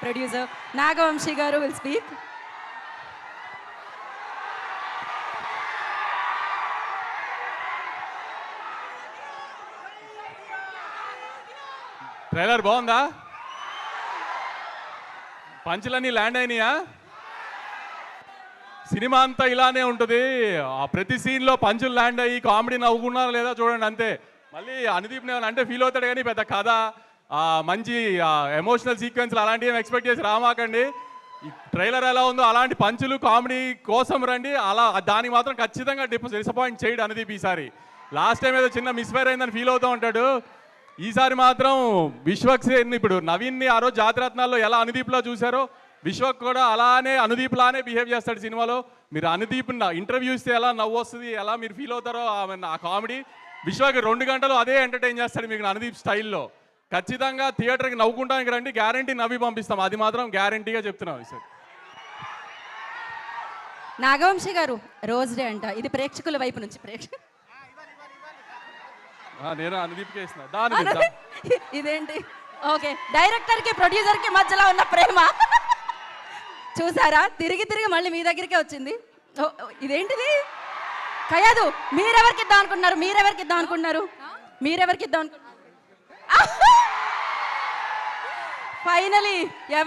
producer Nagavamshi garu will speak. Trailer బాగుందా? పంచులన్నీ land అయినాయా? Cinema అంతా ఇలానే ఉంటుంది. ఆ ప్రతి సీన్లో పంచులు ల్యాండ్ అయ్యి కామెడీ నవ్వుకున్నారా లేదా చూడండి అంతే. మళ్ళీ అనుదీప్ అంటే ఫీల్ అవుతాడు కానీ పెద్ద కథ మంచి ఎమోషనల్ సీక్వెన్స్లు అలాంటివి ఎక్స్పెక్ట్ చేసి రామాకండి. ఈ ట్రైలర్ ఎలా ఉందో అలాంటి పంచులు కామెడీ కోసం రండి. అలా దానికి మాత్రం ఖచ్చితంగా డిసప్పాయింట్ చేయడు అనుదీప్ ఈసారి. లాస్ట్ టైం ఏదో చిన్న మిస్ఫైర్ అయిందని ఫీల్ అవుతూ ఉంటాడు. ఈసారి మాత్రం విశ్వక్సేన్ ఇప్పుడు నవీన్ని ఆ రోజు జాతిరత్నాల్లో ఎలా అనుదీప్లో చూశారో విశ్వక్ కూడా అలానే అనుదీప్లానే బిహేవ్ చేస్తాడు సినిమాలో. మీరు అనుదీప్ ఇంటర్వ్యూ ఇస్తే ఎలా నవ్వు వస్తుంది, ఎలా మీరు ఫీల్ అవుతారో ఆ కామెడీ విశ్వక్ 2 గంటలు అదే ఎంటర్టైన్ చేస్తాడు మీకు అనుదీప్ స్టైల్లో. ఖచ్చితంగా థియేటర్కి నవ్వుకుంటానికి రండి, గ్యారంటీ నవ్వి పంపిస్తాం, అది మాత్రం గ్యారంటీగా చెప్తున్నాం సార్. నాగవంశి గారు రోజ్ డే అంట, ఇది ప్రేక్షకుల వైపు నుంచి నేను అనుదీప్కే ఇస్తున్నా. ఇదేంటి? ఓకే, డైరెక్టర్ కి ప్రొడ్యూసర్ కి మధ్యలో ఉన్న ప్రేమ చూసారా? తిరిగి తిరిగి మళ్ళీ మీ దగ్గరికే వచ్చింది. ఇదేంటిది? కయ్యదు, మీరెవరికి ఇద్దాం అనుకున్నారు? ఫైనలీ